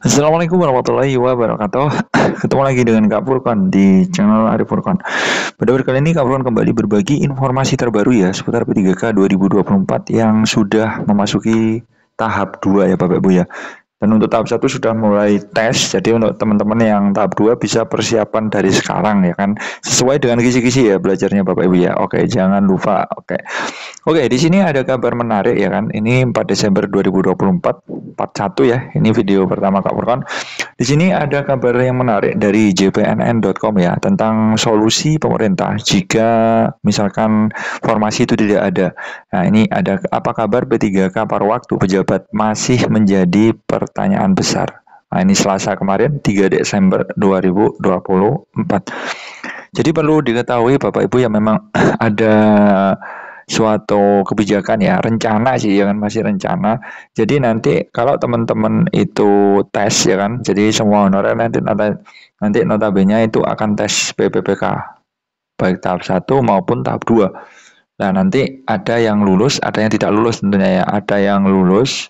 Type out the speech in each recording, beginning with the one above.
Assalamualaikum warahmatullahi wabarakatuh. Ketemu lagi dengan Kak Furkan di channel Arif Furkan. Pada kali ini Kak Furkan kembali berbagi informasi terbaru ya seputar P3K 2024 yang sudah memasuki tahap 2 ya Bapak Ibu ya. Dan untuk tahap satu sudah mulai tes, jadi untuk teman-teman yang tahap 2 bisa persiapan dari sekarang ya kan. Sesuai dengan kisi-kisi ya belajarnya Bapak Ibu ya. Oke, jangan lupa. Oke, di sini ada kabar menarik ya kan. Ini 4 Desember 2024, part 1 ya. Ini video pertama Kak Furkan. Di sini ada kabar yang menarik dari jpnn.com ya tentang solusi pemerintah jika misalkan formasi itu tidak ada. Nah, ini ada apa kabar P3K paruh waktu pejabat masih menjadi pertanyaan besar. Nah, ini Selasa kemarin 3 Desember 2024. Jadi perlu diketahui Bapak Ibu ya memang ada suatu kebijakan ya, rencana sih ya kan masih rencana. Jadi nanti kalau teman-teman itu tes ya kan, jadi semua honorer nanti notabene itu akan tes PPPK baik tahap satu maupun tahap 2. Nah, nanti ada yang lulus, ada yang tidak lulus tentunya ya. Ada yang lulus,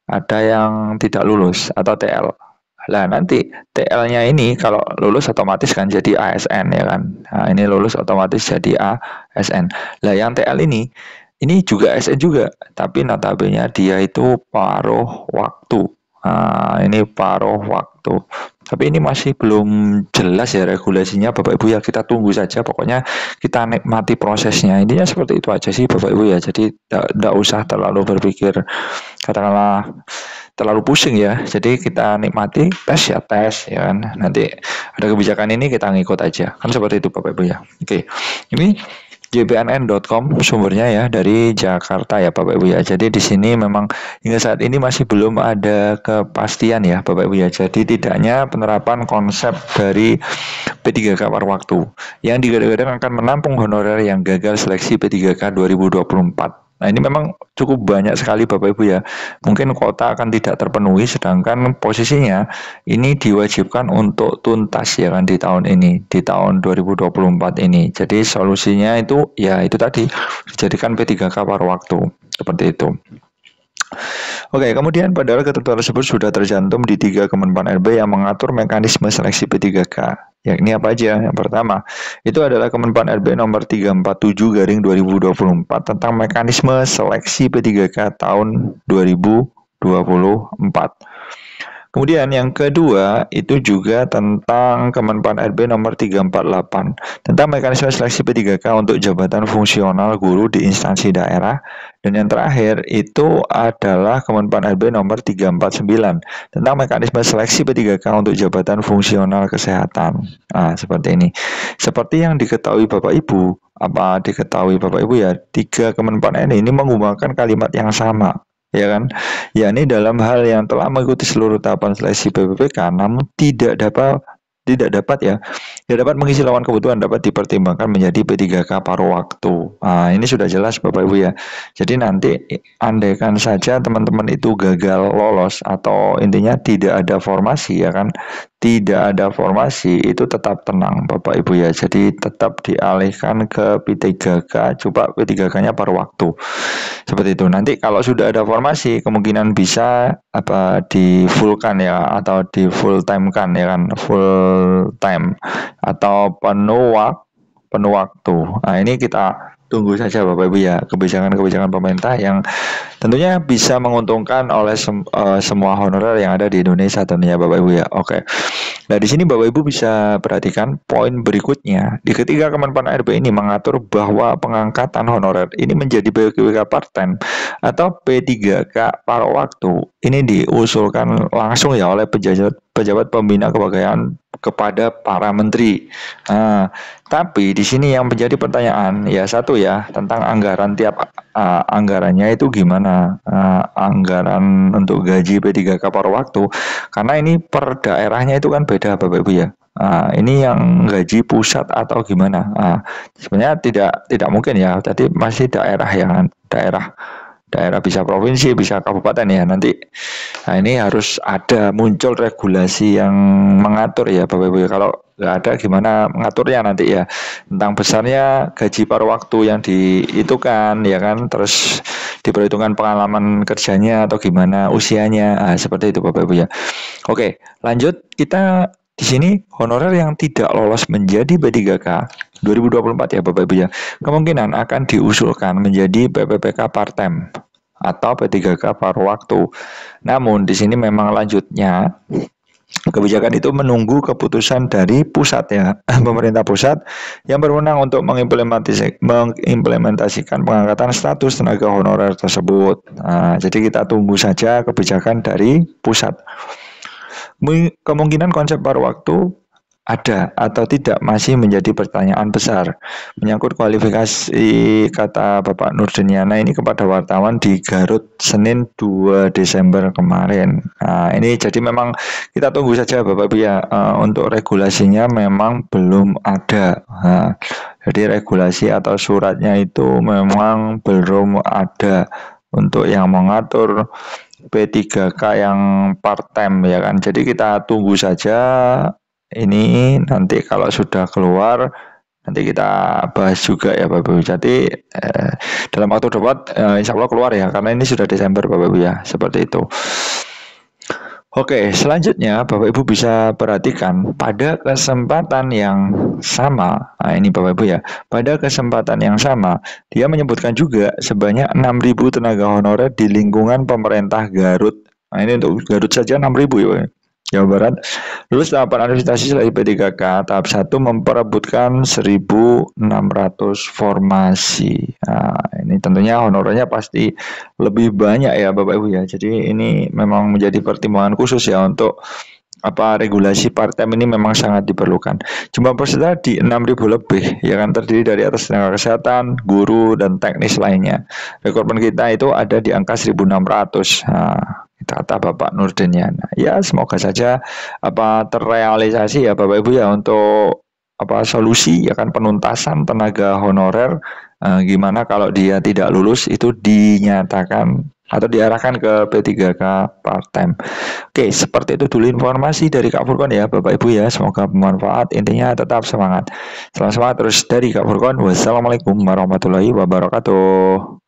ada yang tidak lulus atau TL. Nah, nanti TL-nya ini kalau lulus otomatis kan jadi ASN ya kan. Nah, ini lulus otomatis jadi ASN. Lah, yang TL ini juga ASN juga, tapi notabene dia itu paruh waktu. Nah, ini paruh waktu. Tapi ini masih belum jelas ya regulasinya Bapak Ibu ya. Kita tunggu saja. Pokoknya kita nikmati prosesnya. Intinya seperti itu aja sih Bapak Ibu ya. Jadi tidak usah terlalu berpikir katakanlah terlalu pusing ya. Jadi kita nikmati tes ya kan. Nanti ada kebijakan ini kita ngikut aja. Kan seperti itu Bapak Ibu ya. Oke. Ini jpnn.com sumbernya ya dari Jakarta ya Bapak Ibu ya. Jadi di sini memang hingga saat ini masih belum ada kepastian ya Bapak Ibu ya. Jadi tidaknya penerapan konsep dari P3K paruh waktu yang digadang-gadang akan menampung honorer yang gagal seleksi P3K 2024. Nah, ini memang cukup banyak sekali Bapak Ibu ya. Mungkin kuota akan tidak terpenuhi sedangkan posisinya ini diwajibkan untuk tuntas ya kan di tahun ini, di tahun 2024 ini. Jadi solusinya itu ya itu tadi dijadikan P3K paruh waktu. Seperti itu. Oke, kemudian padahal ketentuan tersebut sudah tercantum di 3 Kemenpan RB yang mengatur mekanisme seleksi P3K. Yakni apa aja? Yang pertama, itu adalah Kemenpan RB nomor 347 garing 2024 tentang mekanisme seleksi P3K tahun 2024. Kemudian yang kedua itu juga tentang Kemenpan RB nomor 348 tentang mekanisme seleksi P3K untuk jabatan fungsional guru di instansi daerah. Dan yang terakhir itu adalah Kemenpan RB nomor 349 tentang mekanisme seleksi P3K untuk jabatan fungsional kesehatan. Nah, seperti ini. Seperti yang diketahui Bapak Ibu, ya, 3 Kemenpan ini menggunakan kalimat yang sama ya kan, yakni dalam hal yang telah mengikuti seluruh tahapan seleksi PPPK namun tidak dapat mengisi lawan kebutuhan dapat dipertimbangkan menjadi P3K paruh waktu. Nah, ini sudah jelas Bapak Ibu ya. Jadi nanti andaikan saja teman-teman itu gagal lolos atau intinya tidak ada formasi ya kan, tidak ada formasi itu tetap tenang Bapak Ibu ya. Jadi tetap dialihkan ke P3K, coba P3K-nya paruh waktu. Seperti itu. Nanti kalau sudah ada formasi kemungkinan bisa di fullkan ya atau di full time kan ya kan, full time atau penuh waktu. Nah, ini kita tunggu saja Bapak Ibu ya kebijakan-kebijakan pemerintah yang tentunya bisa menguntungkan oleh semua honorer yang ada di Indonesia tentunya Bapak Ibu ya. Oke. Nah, di sini Bapak Ibu bisa perhatikan poin berikutnya. Di ketiga Kemenpan RB ini mengatur bahwa pengangkatan honorer ini menjadi PPK part-time atau P3K paruh waktu. Ini diusulkan langsung ya oleh pejabat pembina kepegawaian kepada para menteri. Nah, tapi di sini yang menjadi pertanyaan ya satu ya tentang anggaran anggarannya itu gimana? Anggaran untuk gaji P3K paruh waktu karena ini per daerahnya itu kan beda Bapak Ibu ya. Ini yang gaji pusat atau gimana? Sebenarnya tidak mungkin ya. Tadi masih daerah ya kan, daerah bisa provinsi, bisa kabupaten ya nanti. Nah, ini harus ada muncul regulasi yang mengatur ya Bapak Ibu ya. Kalau nggak ada gimana mengaturnya nanti ya, tentang besarnya gaji paruh waktu yang diitukan ya kan, terus diperhitungkan pengalaman kerjanya atau gimana usianya, seperti itu Bapak Ibu ya. Oke, lanjut kita di sini honorer yang tidak lolos menjadi P3K 2024 ya Bapak Ibu ya, kemungkinan akan diusulkan menjadi PPPK part-time atau P3K paruh waktu. Namun di sini memang lanjutnya kebijakan itu menunggu keputusan dari pusat ya, pemerintah pusat yang berwenang untuk mengimplementasikan pengangkatan status tenaga honorer tersebut. Nah, jadi kita tunggu saja kebijakan dari pusat. Kemungkinan konsep paruh waktu ada atau tidak masih menjadi pertanyaan besar menyangkut kualifikasi, kata Bapak Nurdeniana ini kepada wartawan di Garut Senin 2 Desember kemarin. Nah, ini jadi memang kita tunggu saja Bapak Ibu ya, untuk regulasinya memang belum ada. Nah, jadi regulasi atau suratnya itu memang belum ada untuk yang mengatur P3K yang part-time ya kan. Jadi kita tunggu saja. Ini nanti kalau sudah keluar nanti kita bahas juga ya Bapak Ibu. Jadi dalam waktu dekat insya Allah keluar ya, karena ini sudah Desember Bapak Ibu ya, seperti itu. Oke, selanjutnya Bapak Ibu bisa perhatikan pada kesempatan yang sama. Nah, ini Bapak Ibu ya, pada kesempatan yang sama dia menyebutkan juga sebanyak 6.000 tenaga honorer di lingkungan pemerintah Garut. Nah, ini untuk Garut saja 6.000 ya, Jawa Barat. Lulus tahapan administrasi selain P3K tahap 1 memperebutkan 1.600 formasi. Nah, ini tentunya honorernya pasti lebih banyak ya Bapak Ibu ya. Jadi ini memang menjadi pertimbangan khusus ya untuk regulasi part-time ini memang sangat diperlukan. Jumlah peserta di 6.000 lebih ya kan, terdiri dari atas tenaga kesehatan, guru dan teknis lainnya. Rekrutmen kita itu ada di angka 1.600. Nah, kata Bapak Nurdeniana. Ya, semoga saja terrealisasi ya Bapak Ibu ya, untuk solusi ya kan penuntasan tenaga honorer. Gimana kalau dia tidak lulus itu dinyatakan atau diarahkan ke P3K part-time. Oke, seperti itu dulu informasi dari Kak Furkon ya Bapak Ibu ya. Semoga bermanfaat. Intinya tetap semangat. Selamat semangat terus dari Kak Furkon. Wassalamualaikum warahmatullahi wabarakatuh.